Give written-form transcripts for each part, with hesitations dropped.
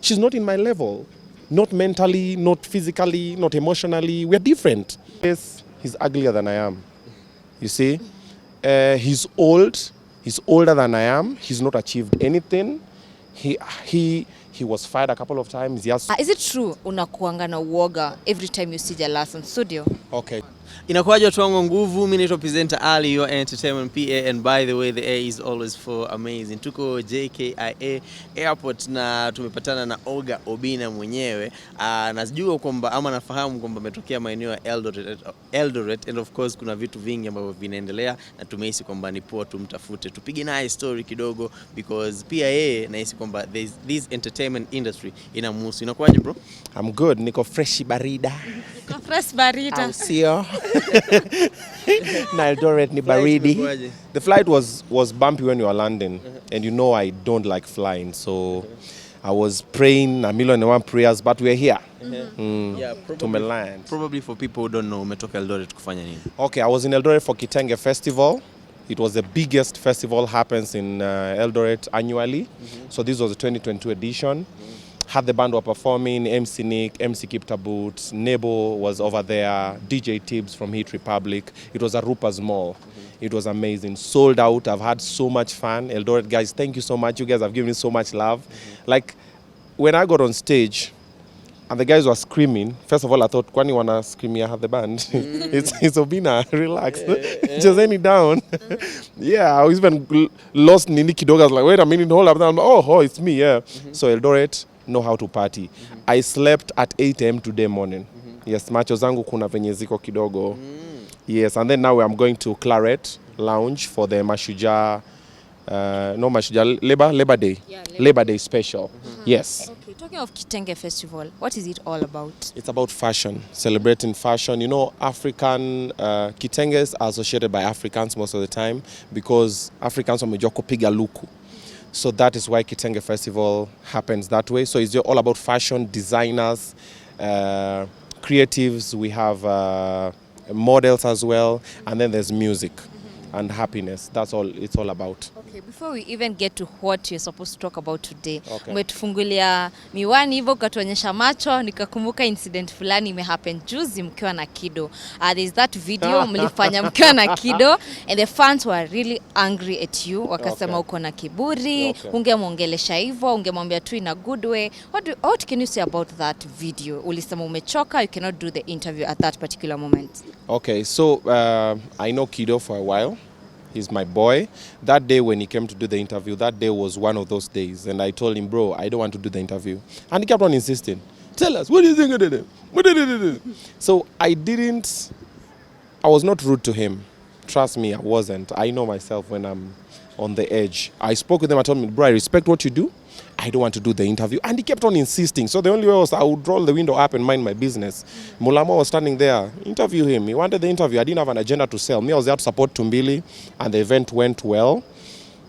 she's not in my level. Not mentally, not physically, not emotionally. We're different. Yes, he's uglier than I am. You see? He's old. He's older than I am. He's not achieved anything. He was fired a couple of times. Yes. Is it true unakuanga na uoga every time you see Jalas on studio? Okay. Inakuwaje watu wangu nguvu, mimi naitwa presenter Ali, your entertainment PA, and by the way the A is always for amazing. Tuko JKIA airport na tumepatana na Obinna mwenyewe. Najua kwamba ama nafahamu kwamba ametokea maeneo ya Eldoret, and of course kuna vitu vingi ambavyo vinaendelea na tumehisi kwamba ni poa tumtafute tupige naye story kidogo, because pia yeye nahisi kwamba this entertainment industry inamhusu. Inakuwaje bro? I'm good. Niko fresh barida. Niko fresh barida. Sio. Na Eldoret ni baridi. The flight was bumpy when you were landing, and you know I don't like flying, so I was praying a million and one prayers, but we're here. Yeah, to land. Probably for people who don't know, umetoka Eldoret kufanya nini? Okay, I was in Eldoret for Kitenje festival. It was the biggest festival happens in Eldoret annually. So this was the 2022 edition. Had the band were performing, MC Nick, MC Kibe, Nebo was over there, DJ Tibbs from Hit Republic. It was at Rupert's Mall. It was amazing. Sold out. I've had so much fun. Eldoret guys, thank you so much. You guys have given me so much love. Like, when I got on stage, and the guys were screaming, first of all, I thought, kwani wana screaming at the band? It's Obinna, relax. Just end it down. Yeah, I was even lost Nini Kidogo. I was like, wait a minute, hold up. I'm like, oh, it's me, yeah. So Eldoret know how to party. I slept at 8 a.m. today morning. Yes, macho zangu kuna venye ziko kidogo. Yes, and then now I'm going to Claret Lounge for the Mashujaa, Labor Day. Yeah, Labor Day special. Yes. Okay, talking of Kitenje Festival, what is it all about? It's about fashion, celebrating fashion. You know, African Kitenjes are associated by Africans most of the time because Africans wamejua kupiga luku. So that is why Kitenje Festival happens that way. So it's all about fashion, designers, creatives. We have models as well, and then there's music and happiness. That's all it's all about. Okay, before we even get to what you're supposed to talk about today, umetufungulia miwani hivyo ukatuonyesha macho, nikakumbuka incident fulani imehappen juzi mkiwa na Kido. There's that video mlifanya mkiwa na Kido, and the fans were really angry at you. Wakasema uko na kiburi, ungemwongelesha hivyo, ungemwambia tu in a good way. What can you say about that video? Ulisema umechoka, you cannot do the interview at that particular moment. Okay, so I know Kido for a while. He's my boy. That day when he came to do the interview, that day was one of those days. And I told him, bro, I don't want to do the interview. And he kept on insisting, tell us, what do you think of it? What did it? So I was not rude to him. Trust me, I wasn't. I know myself when I'm on the edge. I spoke with him, I told him, bro, I respect what you do. I don't want to do the interview. And he kept on insisting. So the only way was I would roll the window up and mind my business. Mulama was standing there. Interview him. He wanted the interview. I didn't have an agenda to sell. Me, I was there to support Tumbili. And the event went well.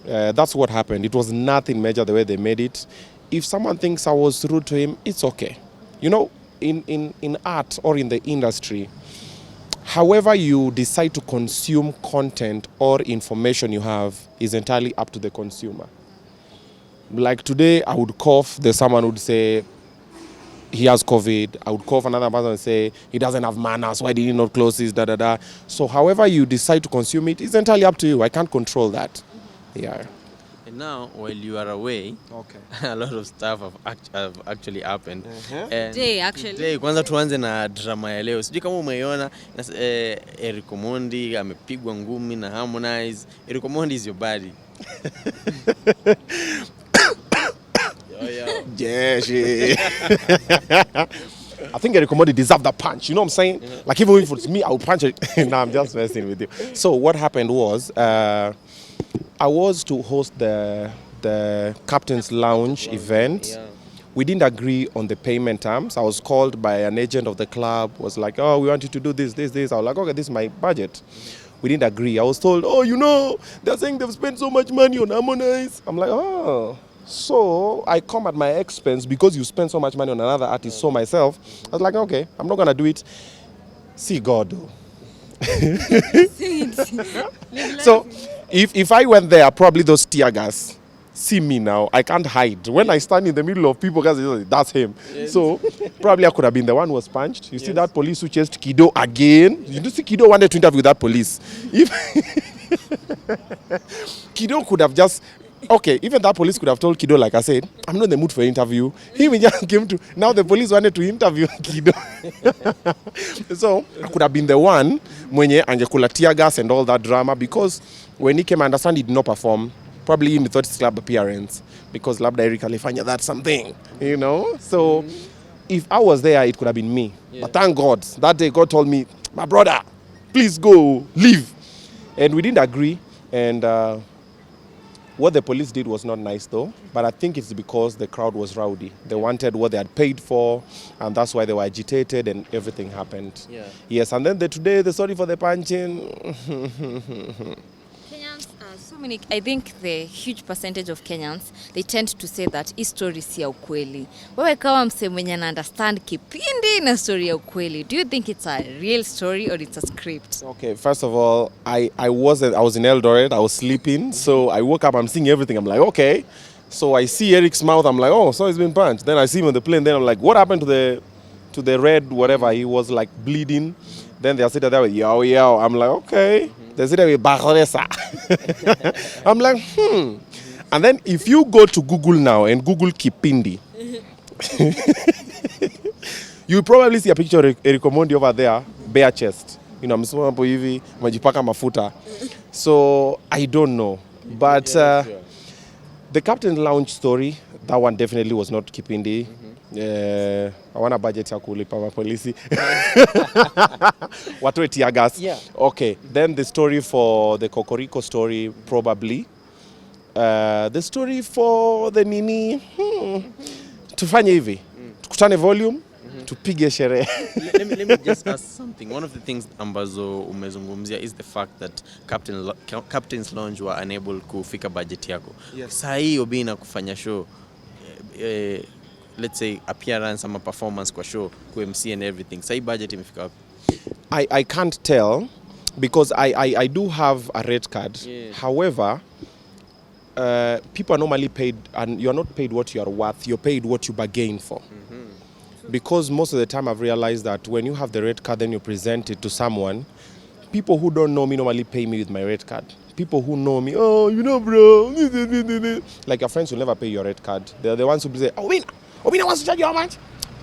That's what happened. It was nothing major the way they made it. If someone thinks I was rude to him, it's okay. You know, in art or in the industry, however you decide to consume content or information you have is entirely up to the consumer. Like today, I would cough, someone would say he has COVID. I would cough, another person would say he doesn't have manners, why did he not close his, So however you decide to consume it, it's entirely up to you. I can't control that. Yeah. And now, while you are away, a lot of stuff have actually happened. Today, kwanza tuanze na drama ya leo. Sijui kama umeiona, Eric Omondi amepigwa ngumi na Harmonize. Eric Omondi is your buddy. Yeah, shit. I think Eric Omondi deserved that punch. You know what I'm saying? Like, even if it's me, I would punch it. No, I'm just messing with you. So what happened was, I was to host the Captain's Lounge event. Yeah. We didn't agree on the payment terms. I was called by an agent of the club, was like, oh, we want you to do this. I was like, okay, this is my budget. We didn't agree. I was told, oh, you know, they're saying they've spent so much money on Harmonize. I'm like, oh. So I come at my expense because you spend so much money on another artist. So myself, I was like, okay, I'm not going to do it. See God, though. So if I went there, probably those tear gas, see me now. I can't hide. When I stand in the middle of people, guys, that's him. Yes. So probably I could have been the one who was punched. You see that police who chased Kido again? You see Kido wanted to interview that police. If Kido could have just... Okay, even that police could have told Kido, like I said, I'm not in the mood for an interview. He just came to... Now the police wanted to interview Kido. So I could have been the one mwenye angekula tear gas and all that drama, because when he came, I understand he did not perform. Probably in the third club appearance, because labda Eric alifanya that's something, you know. So if I was there, it could have been me. Yeah. But thank God, that day God told me, my brother, please go, leave. And we didn't agree. And what the police did was not nice though. But I think it's because the crowd was rowdy. They wanted what they had paid for, and that's why they were agitated and everything happened. Yeah. Yes, and then today, the sorry for the punching. I think the huge percentage of Kenyans, they tend to say that hii story si ya ukweli. Wewe kama mse mwenye na understand kipindi na story ya ukweli, do you think it's a real story or it's a script? Okay, first of all, I was in Eldoret, I was sleeping, so I woke up, I'm seeing everything, I'm like, okay. So I see Eric's mouth, I'm like, oh, so he's been punched. Then I see him on the plane, then I'm like, what happened to the red whatever? He was like bleeding. Then they are sitting there with yo, yo. I'm like, okay. They sit there with Bahresa. I'm like, And then if you go to Google now and Google Kipindi, you probably see a picture of Eric Omondi over there, bare chest. You know, msoma hapo hivi, majipaka mafuta. So I don't know. But the Captain Lounge story, that one definitely was not Kipindi. I want a budget ya kulipa mapolisi. Watu tear gas. Yeah. Okay, then the story for the Kokoriko story, probably. The story for the nini, tufanye hivi. Tukutane volume, tupige sherehe. Let me just ask something. One of the things ambazo umezungumzia is the fact that Captain's Lounge were unable kufika budget yako. Yes. Saa hii Obinna kufanya show, let's say appearance ama performance kwa show, kwa MC and everything. Say budget imefika wapi? I can't tell because I do have a red card. Yeah. However, people are normally paid, and you're not paid what you are worth, you're paid what you bargain for. Because most of the time I've realized that when you have the red card, then you present it to someone, people who don't know me normally pay me with my red card. People who know me, oh, you know, bro, like your friends will never pay your red card. They're the ones who say, Obinna wants to charge you how much?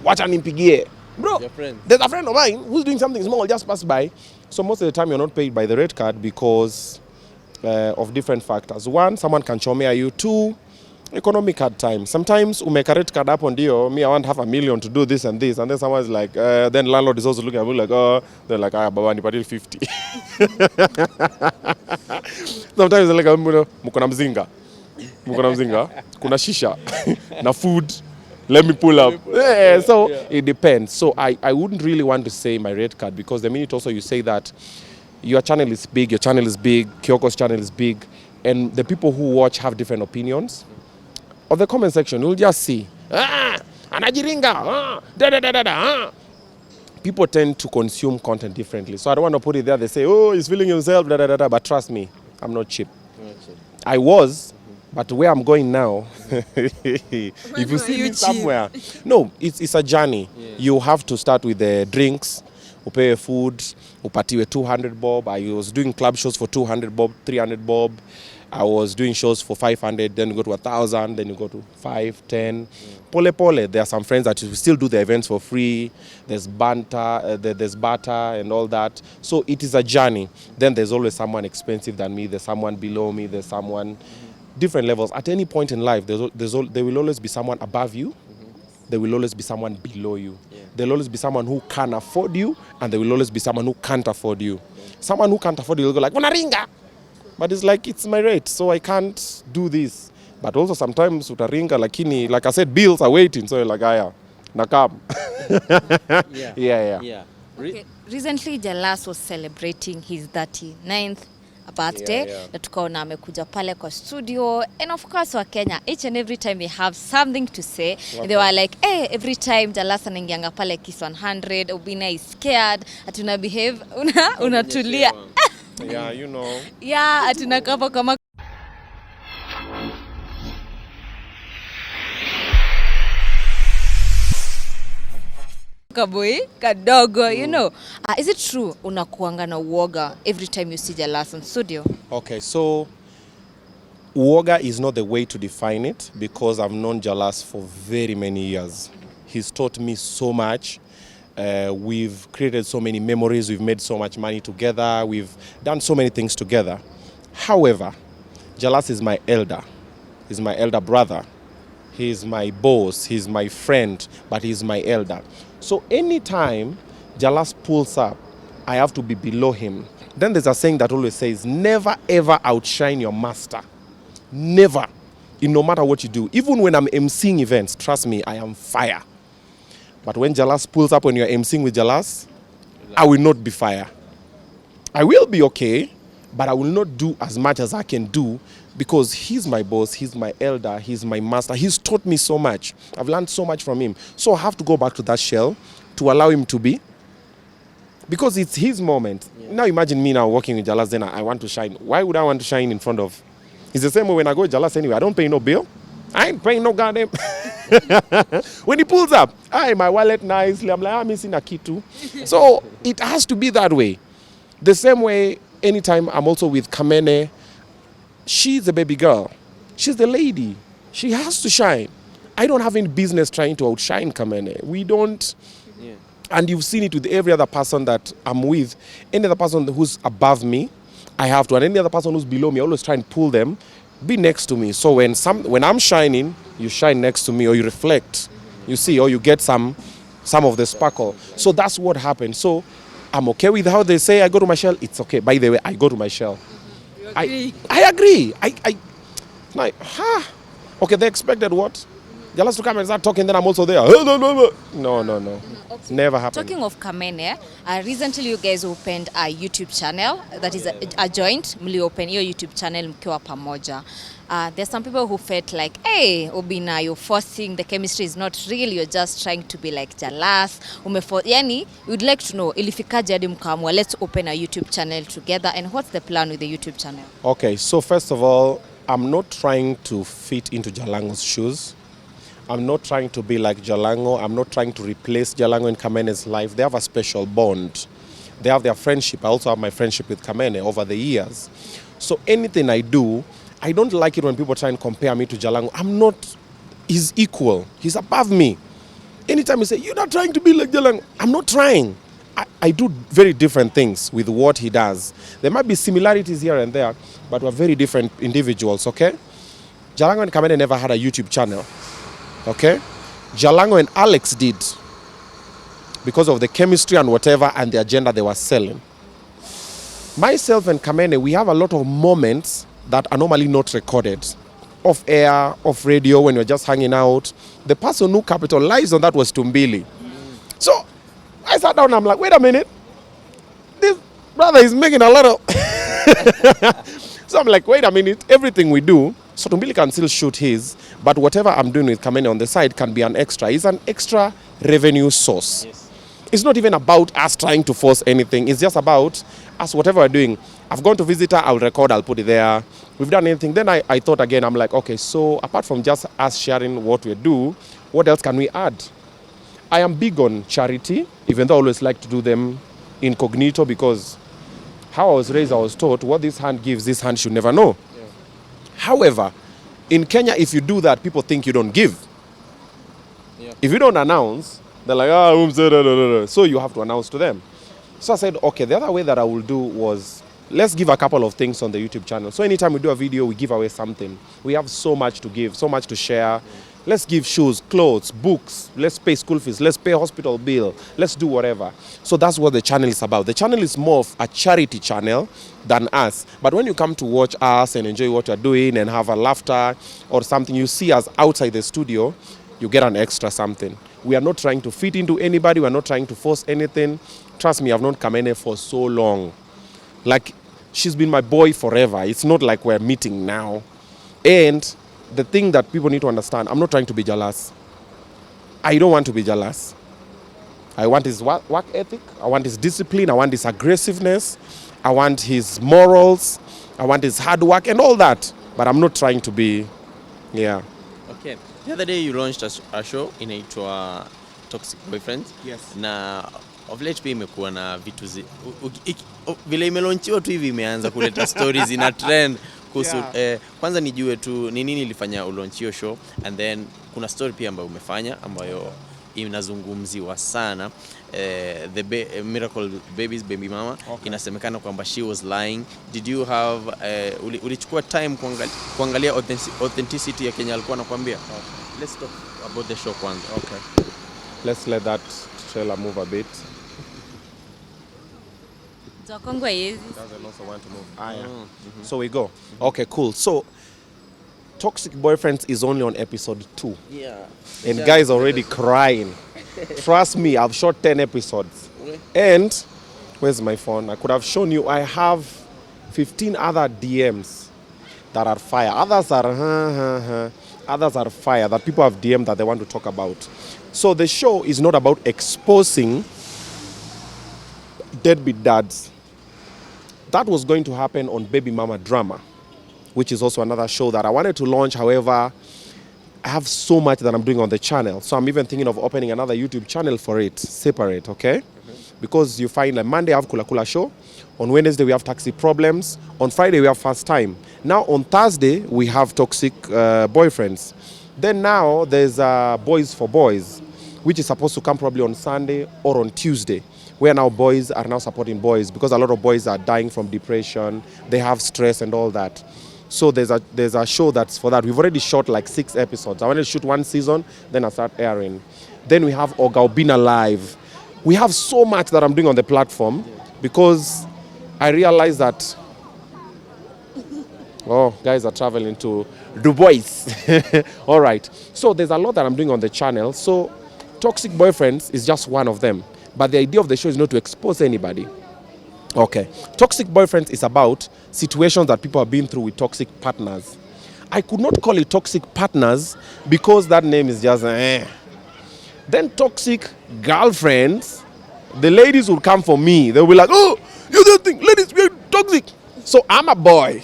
Watch an impigie. Bro, there's a friend of mine who's doing something small, just pass by. So most of the time you're not paid by the red card because of different factors. One, someone can chomea you. Two, economic hard time. Sometimes umeka red card up on dio, me I want $500,000 to do this and this, and then someone's like, then landlord is also looking at me like, oh, they're like, baba nipatie 50. Sometimes they're like, mukona mzinga, kuna shisha, na food. Let me pull up. So it depends. So I wouldn't really want to say my red card, because the minute also you say that your channel is big, Kyoko's channel is big, and the people who watch have different opinions. Of the comment section, you'll just see, anajiringa, People tend to consume content differently. So I don't want to put it there. They say, oh, he's feeling himself, But trust me, I'm not cheap. I was. But where I'm going now, if you see me somewhere, no, it's a journey. Yeah. You have to start with the drinks, upewe food, upatiwe 200 bob. I was doing club shows for 200 bob, 300 bob. I was doing shows for 500, then you go to 1,000, then you go to 5, 10. Pole. There are some friends that still do the events for free. There's banter, there's barter and all that. So it is a journey. Then there's always someone expensive than me. There's someone below me. There's someone... different levels. At any point in life, there will always be someone above you. There will always be someone below you. Yeah. There will always be someone who can afford you, and there will always be someone who can't afford you. Yeah. Someone who can't afford you will go like, "Unaringa," but it's like, it's my rate, so I can't do this. But also sometimes utaringa, lakini, like I said, bills are waiting, so you're like, aya, nakam. Yeah. Okay. Recently, Jalas was celebrating his 39th birthday, na tukaona amekuja pale kwa studio, and of course wa Kenya, each and every time they have something to say. And they were like, hey, every time Jalasa anaingianga pale Kiss 100, Obinna is scared, atuna behave, unatulia. Yeah, you know. Yeah, atuna kama kaboi kadogo, you know. Is it true unakuanga na uoga every time you see Jalas in studio? Okay, so uoga is not the way to define it because I've known Jalas for very many years. He's taught me so much. We've created so many memories. We've made so much money together. We've done so many things together. However, Jalas is my elder. He's my elder brother. He's my boss. He's my friend, but he's my elder. So anytime Jalas pulls up, I have to be below him. Then there's a saying that always says, never ever outshine your master. Never. No matter what you do. Even when I'm emceeing events, trust me, I am fire. But when Jalas pulls up, when you're emceeing with Jalas, I will not be fire. I will be okay, but I will not do as much as I can do because he's my boss, he's my elder, he's my master. He's taught me so much. I've learned so much from him. So I have to go back to that shell to allow him to be. Because it's his moment. Yeah. Now imagine me now working with Jalas, then I want to shine. Why would I want to shine in front of? It's the same way when I go with Jalas anyway. I don't pay no bill. I ain't paying no goddamn. When he pulls up, my wallet nicely, I'm like, I'm missing a key too. So it has to be that way. The same way, anytime I'm also with Kamene, she's a baby girl. She's the lady. She has to shine. I don't have any business trying to outshine Kamene. We don't. Yeah. And you've seen it with every other person that I'm with. Any other person who's above me, I have to. And any other person who's below me, I always try and pull them, be next to me. So when I'm shining, you shine next to me or you reflect. You see, or you get some of the sparkle. So that's what happens. So I'm okay with how they say I go to my shell. It's okay. By the way, I go to my shell. I agree. Like, okay, they expected what? Jalas to come and start talking, then I'm also there. No. Okay. Never happened. Talking of Kamene, recently you guys opened a YouTube channel that is a joint. Mli open your YouTube channel mkiwa pamoja. There's some people who felt like, hey, Obinna, you're forcing, the chemistry is not real, you're just trying to be like Jalas. Yani, we'd like to know, ilifikaje hadi mkaamua, let's open a YouTube channel together, and what's the plan with the YouTube channel? Okay, so first of all, I'm not trying to fit into Jalango's shoes. I'm not trying to be like Jalango. I'm not trying to replace Jalango in Kamene's life. They have a special bond. They have their friendship. I also have my friendship with Kamene over the years. So anything I do, I don't like it when people try and compare me to Jalango. I'm not his equal. He's above me. Anytime you say, you're not trying to be like Jalango, I'm not trying. I do very different things with what he does. There might be similarities here and there, but we're very different individuals, okay? Jalango and Kamene never had a YouTube channel. Okay, Jalango and Alex did because of the chemistry and whatever and the agenda they were selling. Myself and Kamene, we have a lot of moments that are normally not recorded. Off air, off radio, when you're just hanging out. The person who capitalized on that was Tumbili. So I sat down and I'm like, wait a minute. This brother is making a lot of... So I'm like, wait a minute. Everything we do, so Tumbili can still shoot his, but whatever I'm doing with Kamene on the side can be an extra. It's an extra revenue source. Yes. It's not even about us trying to force anything. It's just about us, whatever we're doing. I've gone to visit her, I'll record, I'll put it there. We've done anything. Then I thought again, I'm like, okay, so apart from just us sharing what we do, what else can we add? I am big on charity, even though I always like to do them incognito because how I was raised, I was taught what this hand gives, this hand should never know. Yeah. However, in Kenya, if you do that, people think you don't give. Yeah. If you don't announce, they're like, so you have to announce to them. So I said, okay, the other way that I will do was, let's give a couple of things on the YouTube channel. So anytime we do a video, we give away something. We have so much to give, so much to share. Yeah. Let's give shoes, clothes, books. Let's pay school fees. Let's pay hospital bill. Let's do whatever. So that's what the channel is about. The channel is more of a charity channel than us. But when you come to watch us and enjoy what you're doing and have a laughter or something, you see us outside the studio, you get an extra something. We are not trying to fit into anybody. We are not trying to force anything. Trust me, I've known Kamene for so long. Like, she's been my boy forever. It's not like we're meeting now. And the thing that people need to understand, I'm not trying to be Jalas. I don't want to be Jalas. I want his work ethic. I want his discipline. I want his aggressiveness. I want his morals. I want his hard work and all that. But I'm not trying to be, yeah. Okay. The other day you launched a show inaitwa toxic boyfriends. Yes. Na of late pia imekuwa na vitu vile imelaunchiwa tu hivi imeanza kuleta stories ina trend kuhusu kwanza nijue tu ni nini ilifanya ulaunchio show, and then kuna story pia ambayo umefanya ambayo inazungumziwa sana, the miracle babies baby mama. Inasemekana kwamba she was lying. Did you have ulichukua time kuangalia authenticity ya Kenya alikuwa anakuambia? Let's talk about the show kwanza. Okay, let's let that trailer move a bit. Doesn't also want to move. So we go. Okay, cool. So Toxic Boyfriends is only on episode 2. Yeah. And guys already crying. Trust me, I've shot 10 episodes. And where's my phone? I could have shown you. I have 15 other DMs that are fire. Others are fire that people have DM'd that they want to talk about. So the show is not about exposing deadbeat dads. That was going to happen on Baby Mama Drama, which is also another show that I wanted to launch. However, I have so much that I'm doing on the channel. So I'm even thinking of opening another YouTube channel for it, separate, okay? Because you find like Monday I have Kula Kula Show. On Wednesday we have Taxi Problems. On Friday we have First Time. Now on Thursday we have Toxic Boyfriends. Then now there's Boys for Boys, which is supposed to come probably on Sunday or on Tuesday, where now boys are now supporting boys because a lot of boys are dying from depression. They have stress and all that. So there's a show that's for that. We've already shot like 6 episodes. I wanted to shoot 1 season, then I start airing. Then we have Obinna Live. We have so much that I'm doing on the platform because I realized that guys are traveling to Dubai. All right. So there's a lot that I'm doing on the channel. So Toxic Boyfriends is just one of them. But the idea of the show is not to expose anybody. Okay. Toxic Boyfriends is about situations that people have been through with toxic partners. I could not call it Toxic Partners because that name is just Then Toxic Girlfriends, the ladies will come for me. They'll be like, oh, you don't think ladies, we're toxic. So I'm a boy.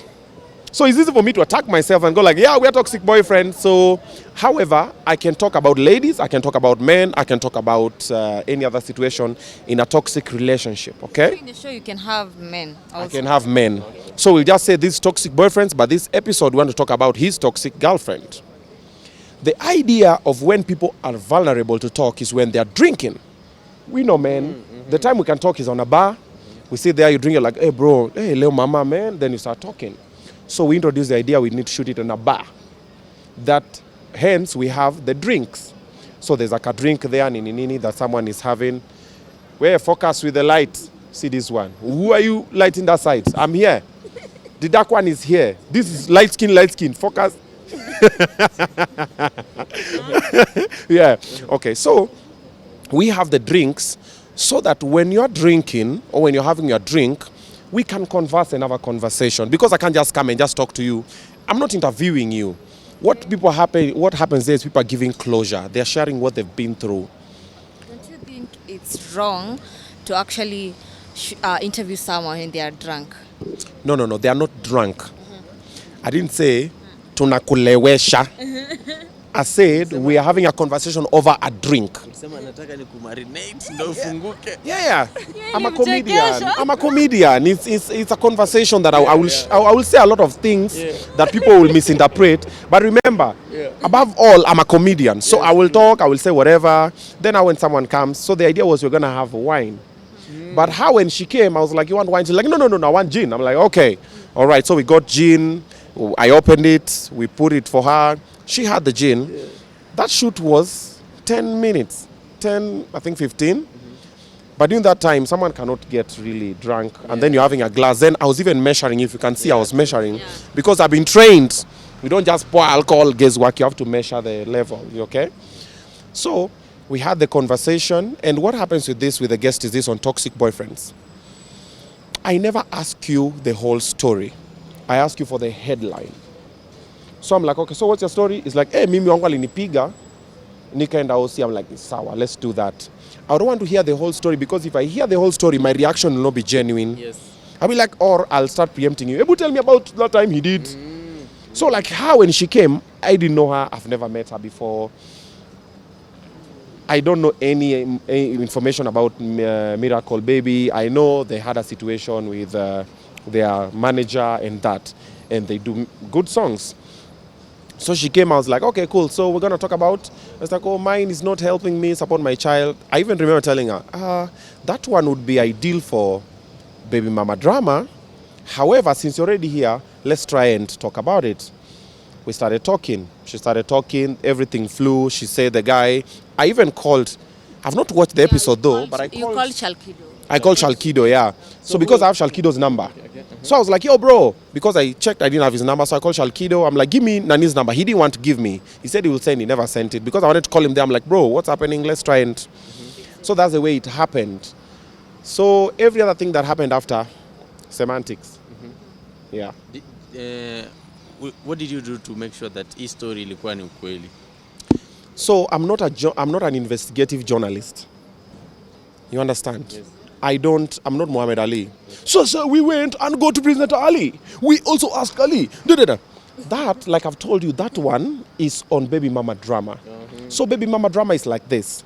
So it's easy for me to attack myself and go like, yeah, we're toxic boyfriends. So, however, I can talk about ladies, I can talk about men, I can talk about any other situation in a toxic relationship, okay? In the show you can have men also. I can have men. So we'll just say these toxic boyfriends, but this episode we want to talk about his toxic girlfriend. The idea of when people are vulnerable to talk is when they're drinking. We know, man, the time we can talk is on a bar. We sit there, you drink, you're like, hey, bro, hey, little mama, man. Then you start talking. So we introduced the idea we need to shoot it in a bar. That, hence, we have the drinks. So there's like a drink there, nini, that someone is having. Where focus with the light. See this one. Who are you lighting that side? I'm here. The dark one is here. This is light skin. Focus. Yeah. Okay, so we have the drinks so that when you're drinking or when you're having your drink, we can converse and have a conversation. Because I can't just come and just talk to you. I'm not interviewing you. What happens there is people are giving closure. They're sharing what they've been through. Don't you think it's wrong to actually interview someone when they are drunk? No, they are not drunk. I didn't say tunakulewesha. I said we are having a conversation over a drink. Yeah. I'm a comedian. It's a conversation that I will say a lot of things that people will misinterpret. But remember, above all, I'm a comedian. So I will talk, I will say whatever. Then when someone comes, so the idea was we're going to have wine. But how when she came, I was like, you want wine? She's like, no, I want gin. I'm like, okay. All right, so we got gin. I opened it. We put it for her. She had the gin. Yeah. That shoot was 10 minutes. 10, I think 15. But during that time, someone cannot get really drunk. And then you're having a glass. Then I was even measuring. If you can see, I was measuring. Yeah. Because I've been trained. We don't just pour alcohol, guesswork. You have to measure the level. You okay? So we had the conversation. And what happens with the guest is this on Toxic Boyfriends. I never ask you the whole story. I ask you for the headline. So I'm like, okay, so what's your story? It's like, hey, mimi wangu alinipiga, nikaenda hosi. I'm like, sawa, let's do that. I don't want to hear the whole story because if I hear the whole story, my reaction will not be genuine. Yes. I'll be like, or I'll start preempting you. Ebu tell me about that time he did. So like how when she came, I didn't know her. I've never met her before. I don't know any information about Miracle Baby. I know they had a situation with their manager and that, and they do good songs. So she came, I was like, okay, cool. So we're going to talk about, I was like, oh, mine is not helping me support my child. I even remember telling her, that one would be ideal for baby mama drama. However, since you're already here, let's try and talk about it. We started talking. She started talking. Everything flew. She said the guy, I even called, I've not watched the episode though, but I called. You called Shalkido. I called Shalkido, yeah. So because I have Shalkido's number. So I was like, yo, bro, because I checked, I didn't have his number. So I called Shalkido. I'm like, give me Nani's number. He didn't want to give me. He said he will send. He never sent it. Because I wanted to call him there. I'm like, bro, what's happening? Let's try and... So that's the way it happened. So every other thing that happened after, semantics. Yeah. What did you do to make sure that hii story ilikuwa ni ukweli? So I'm not an investigative journalist. You understand? Yes. I'm not Muhammad Ali. Yes. So we went and go to President Ali. We also asked Ali. That, like I've told you, that one is on baby mama drama. So baby mama drama is like this.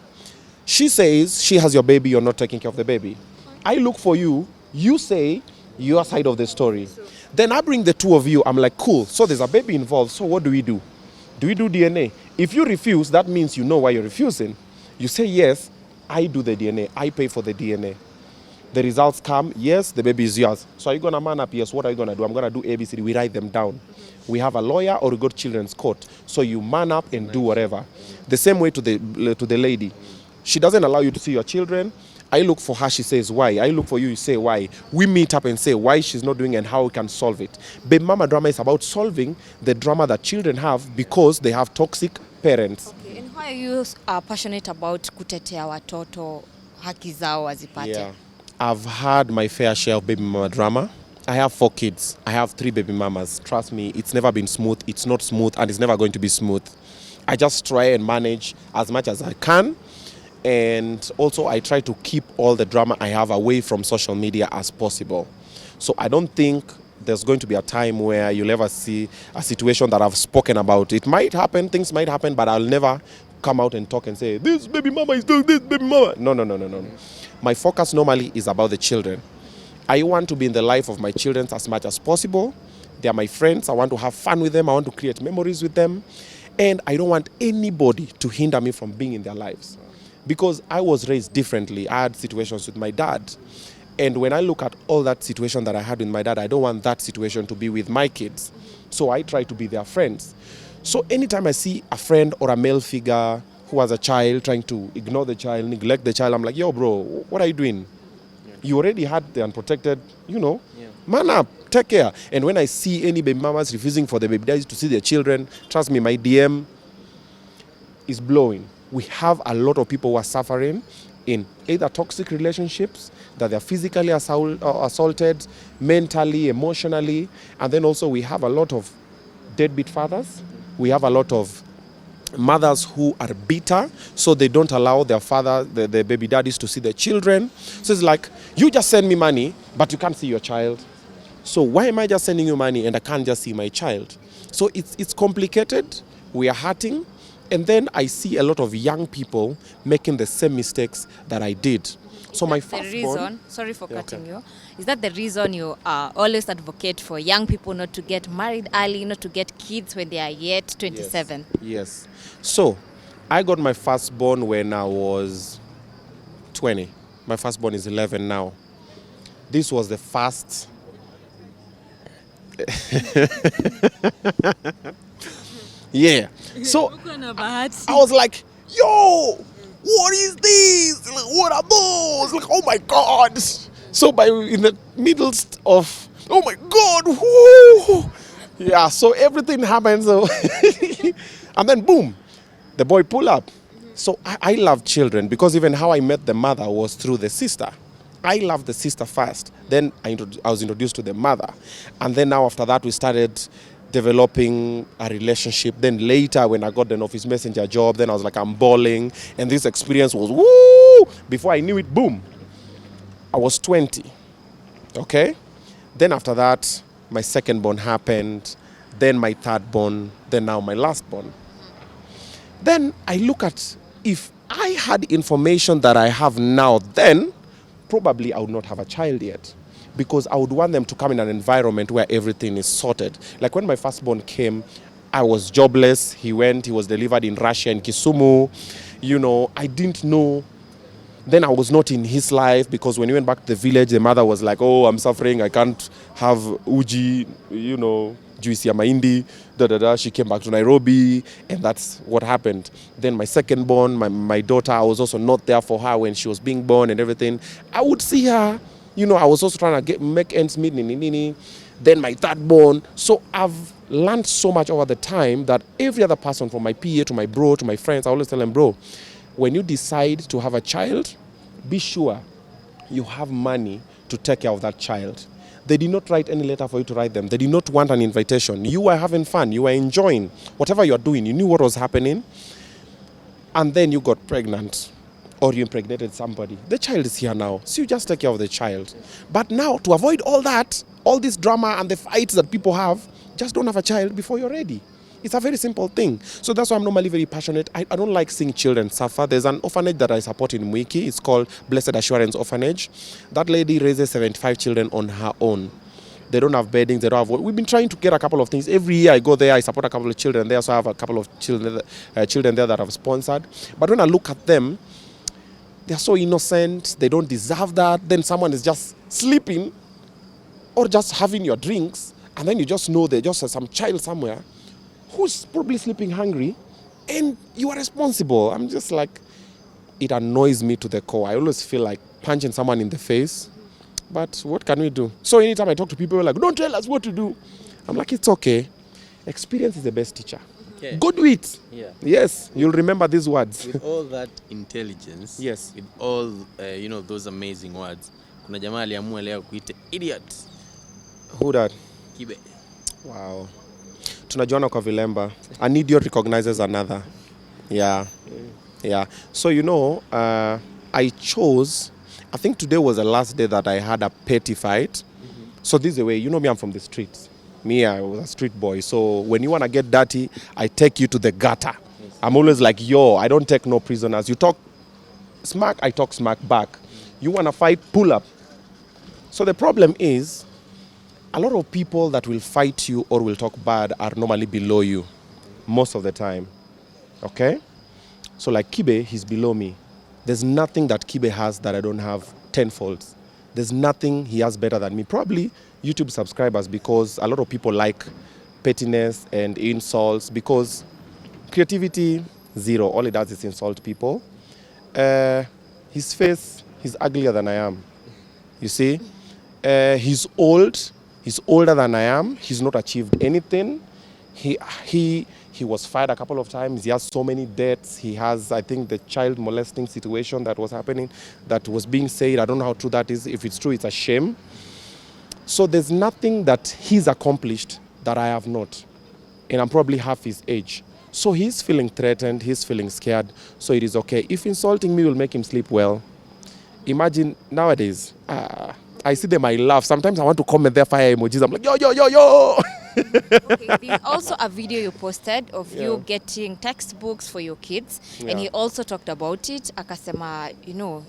She says she has your baby, you're not taking care of the baby. I look for you, you say your side of the story. Then I bring the two of you, I'm like, cool, so there's a baby involved, so what do we do? Do we do DNA? If you refuse, that means you know why you're refusing. You say yes, I do the DNA, I pay for the DNA. The results come, yes, the baby is yours. So are you going to man up? Yes, what are you going to do? I'm going to do ABCD. We write them down. We have a lawyer or we go to children's court. So you man up and do whatever. The same way to the lady. She doesn't allow you to see your children. I look for her, she says why. I look for you, you say why. We meet up and say why she's not doing and how we can solve it. Baby mama drama is about solving the drama that children have because they have toxic parents. Okay, and why are you passionate about kutetea watoto haki zao wazipate? Yeah. I've had my fair share of baby mama drama. I have 4 kids. I have 3 baby mamas. Trust me, it's never been smooth. It's not smooth and it's never going to be smooth. I just try and manage as much as I can. And also I try to keep all the drama I have away from social media as possible. So I don't think there's going to be a time where you'll ever see a situation that I've spoken about. It might happen, things might happen, but I'll never come out and talk and say, this baby mama is doing this, baby mama. No. My focus normally is about the children. I want to be in the life of my children as much as possible. They are my friends. I want to have fun with them. I want to create memories with them. And I don't want anybody to hinder me from being in their lives. Because I was raised differently. I had situations with my dad. And when I look at all that situation that I had with my dad, I don't want that situation to be with my kids. So I try to be their friends. So anytime I see a friend or a male figure who has a child trying to ignore the child, neglect the child, I'm like, yo, bro, what are you doing? Yeah. You already had the unprotected, man up, take care. And when I see any baby mamas refusing for the baby daddies to see their children, trust me, my DM is blowing. We have a lot of people who are suffering in either toxic relationships, that they're physically assaulted, mentally, emotionally, and then also we have a lot of deadbeat fathers. We have a lot of mothers who are bitter, so they don't allow their father, the baby daddies, to see their children. So it's like, you just send me money, but you can't see your child. So why am I just sending you money and I can't just see my child? So it's complicated. We are hurting. And then I see a lot of young people making the same mistakes that I did. So my first reason, sorry for cutting you. Is that the reason you always advocate for young people not to get married early, not to get kids when they are yet 27? Yes. So I got my firstborn when I was 20. My firstborn is 11 now. This was the first. Yeah. So I was like, yo, what is this? Like, what are those? Like, oh my God. So in the middle of, oh my God. Whoo. Yeah, so everything happens. And then boom, the boy pull up. So I love children because even how I met the mother was through the sister. I loved the sister first. Then I was introduced to the mother. And then now after that we started developing a relationship. Then later when I got an office messenger job, then I was like, I'm balling. And this experience was woo! Before I knew it, boom. I was 20. Okay? Then after that, my second born happened. Then my third born. Then now my last born. Then I look at if I had information that I have now, then probably I would not have a child yet, because I would want them to come in an environment where everything is sorted. Like when my firstborn came, I was jobless. He was delivered in Russia, in Kisumu. I didn't know. Then I was not in his life, because when he went back to the village, the mother was like, oh, I'm suffering. I can't have uji, juice ya mahindi, She came back to Nairobi, and that's what happened. Then my second born, my daughter, I was also not there for her when she was being born and everything. I would see her. I was also trying to make ends meet. Then my third born. So I've learned so much over the time that every other person, from my PA to my bro to my friends, I always tell them, bro, when you decide to have a child, be sure you have money to take care of that child. They did not write any letter for you to write them. They did not want an invitation. You were having fun. You were enjoying whatever you're doing. You knew what was happening. And then you got pregnant, or you impregnated somebody. The child is here now. So you just take care of the child. But now, to avoid all that, all this drama and the fights that people have, just don't have a child before you're ready. It's a very simple thing. So that's why I'm normally very passionate. I don't like seeing children suffer. There's an orphanage that I support in Mwiki. It's called Blessed Assurance Orphanage. That lady raises 75 children on her own. They don't have beddings. They don't have. We've been trying to get a couple of things. Every year I go there, I support a couple of children there. So I have a couple of children there that I've sponsored. But when I look at them, they're so innocent. They don't deserve that. Then someone is just sleeping or just having your drinks, and then you just know there's just some child somewhere who's probably sleeping hungry, and you are responsible. I'm just like, it annoys me to the core. I always feel like punching someone in the face, but what can we do? So anytime I talk to people, like, don't tell us what to do. I'm like, it's okay. Experience is the best teacher. Okay. Go do it. Yeah. Yes, you'll remember these words. With all that intelligence, yes, with all those amazing words, kuna jamaa aliamua leo kuita idiot. Who that? Kibe. Wow. Tunajuana kwa vilemba. An idiot recognizes another. Yeah. Yeah. So I think today was the last day that I had a petty fight. Mm-hmm. So this is the way, me, I'm from the streets. Me, I was a street boy. So when you want to get dirty, I take you to the gutter. Yes. I'm always like, I don't take no prisoners. You talk smack, I talk smack back. Mm-hmm. You want to fight, pull up. So the problem is, a lot of people that will fight you or will talk bad are normally below you most of the time. Okay? So like Kibe, he's below me. There's nothing that Kibe has that I don't have tenfold. There's nothing he has better than me. Probably YouTube subscribers, because a lot of people like pettiness and insults, because creativity, zero. All he does is insult people. His face, he's uglier than I am. You see? He's old. He's older than I am. He's not achieved anything. He was fired a couple of times. He has so many debts. He has, I think, the child molesting situation that was happening, that was being said. I don't know how true that is. If it's true, it's a shame. So there's nothing that he's accomplished that I have not. And I'm probably half his age. So he's feeling threatened. He's feeling scared. So it is okay. If insulting me will make him sleep well, imagine nowadays, I see them, I laugh. Sometimes I want to comment their fire emojis. I'm like, yo. Okay, there's also a video you posted of you getting textbooks for your kids. Yeah. And he also talked about it. Akasema,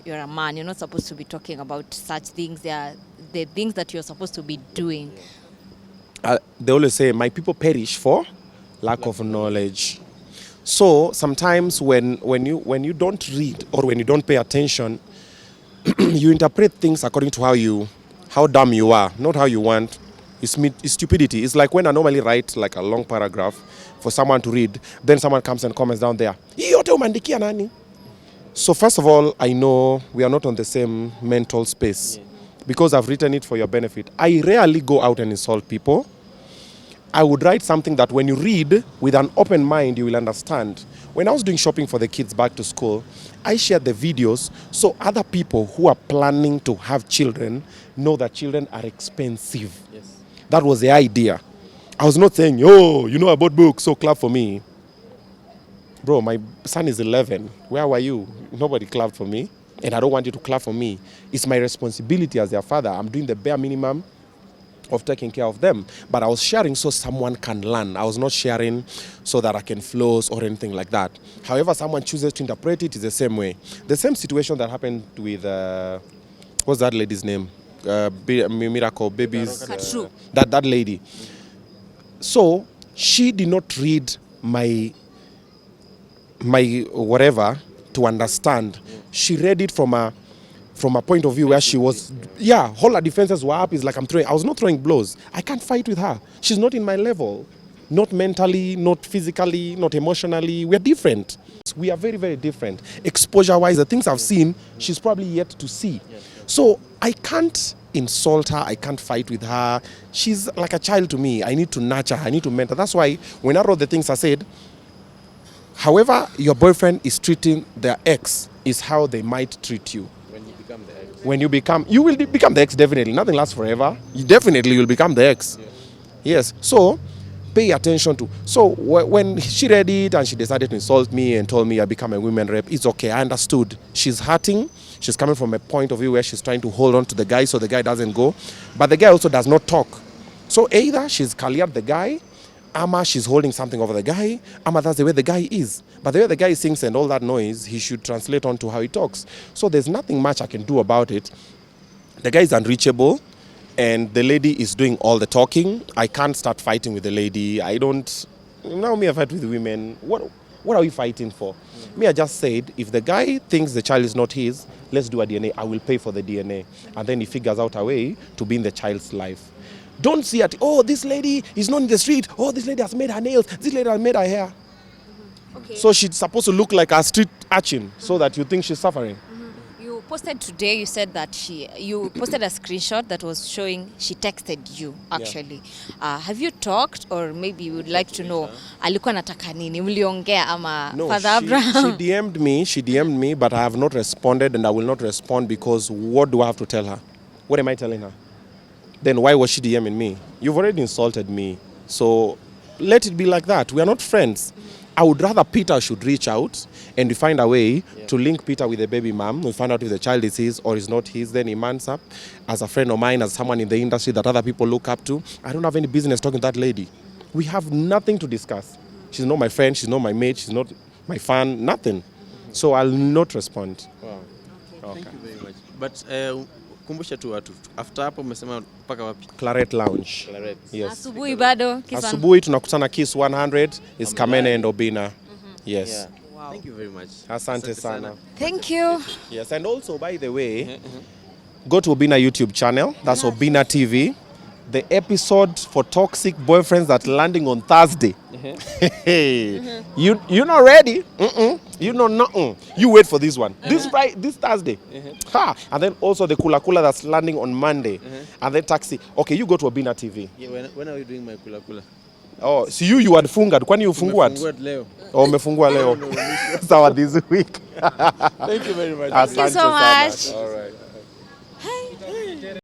you're a man. You're not supposed to be talking about such things. They are the things that you're supposed to be doing. They always say, my people perish for lack of knowledge. So sometimes when you don't read or when you don't pay attention, you interpret things according to how dumb you are, not how you want. It's stupidity. It's like when I normally write like a long paragraph for someone to read, then someone comes and comments down there, yote umeandikia nani? So first of all, I know we are not on the same mental space, because I've written it for your benefit. I rarely go out and insult people. I would write something that when you read with an open mind, you will understand. When I was doing shopping for the kids back to school, I shared the videos so other people who are planning to have children know that children are expensive. Yes. That was the idea. I was not saying, I bought books, so clap for me. Bro, my son is 11. Where were you? Nobody clapped for me. And I don't want you to clap for me. It's my responsibility as their father. I'm doing the bare minimum. of taking care of them. But I was sharing so someone can learn. I was not sharing so that I can floss or anything like that. However, someone chooses to interpret it is the same way. The same situation that happened with, what's that lady's name? Miracle Babies. Katrue. That lady. So she did not read my whatever to understand. She read it from a point of view where she was, all her defenses were up. It's like I was not throwing blows. I can't fight with her. She's not in my level. Not mentally, not physically, not emotionally. We're different. We are very, very different. Exposure-wise, the things I've seen, she's probably yet to see. So I can't insult her. I can't fight with her. She's like a child to me. I need to nurture her. I need to mentor. That's why when I wrote the things I said, however your boyfriend is treating their ex is how they might treat you. You will become the ex, definitely. Nothing lasts forever. You definitely will become the ex. Yes. So pay attention to. So when she read it and she decided to insult me and told me I become a women rep, it's okay. I understood. She's hurting. She's coming from a point of view where she's trying to hold on to the guy so the guy doesn't go. But the guy also does not talk. So either she's cleared the guy, ama she's holding something over the guy, ama that's the way the guy is. But the way the guy sings and all that noise, he should translate on to how he talks. So there's nothing much I can do about it. The guy is unreachable, and the lady is doing all the talking. I can't start fighting with the lady. I fight with women. What are we fighting for? Me, I just said, if the guy thinks the child is not his, let's do a DNA. I will pay for the DNA. And then he figures out a way to be in the child's life. Don't see it, oh, this lady is not in the street. Oh, this lady has made her nails. This lady has made her hair. Okay. So she's supposed to look like a street urchin so that you think she's suffering. You posted today, you said that you posted a screenshot that was showing she texted you, actually. Have you talked, or maybe you would like to know, alikuwa nataka nini? Mliongea ama Father Abraham? She DM'd me, but I have not responded, and I will not respond because what do I have to tell her? What am I telling her? Then why was she DMing me? You've already insulted me. So let it be like that. We are not friends. I would rather Peter should reach out and we find a way to link Peter with the baby mom. We find out if the child is his or is not his. Then he mans up as a friend of mine, as someone in the industry that other people look up to. I don't have any business talking to that lady. We have nothing to discuss. She's not my friend. She's not my mate. She's not my fan. Nothing. So I'll not respond. Wow. Okay. Thank you very much. But kumbusha tu watu. After hapo umesema mpaka wapi? Claret Lounge. Claret. Yes. Asubuhi bado. Asubuhi tunakutana Kiss 100 is Kamene and Obinna. Yes. Yeah. Wow. Thank you very much. Asante sana. Thank you. Yes, and also by the way, go to Obinna YouTube channel. That's Obinna TV. The episode for toxic boyfriends that landing on Thursday. You're not ready. You know nothing. You wait for this one. This Thursday. And then also the Kula Kula that's landing on Monday. And then taxi. Okay, you go to Obinna TV. Yeah, when are you doing my Kula Kula? Oh, so you had funga. Kwani you fungua? Umefunguat leo. Oh, umefungua leo. Sawa this week. Thank you very much. Thank you so much. All right.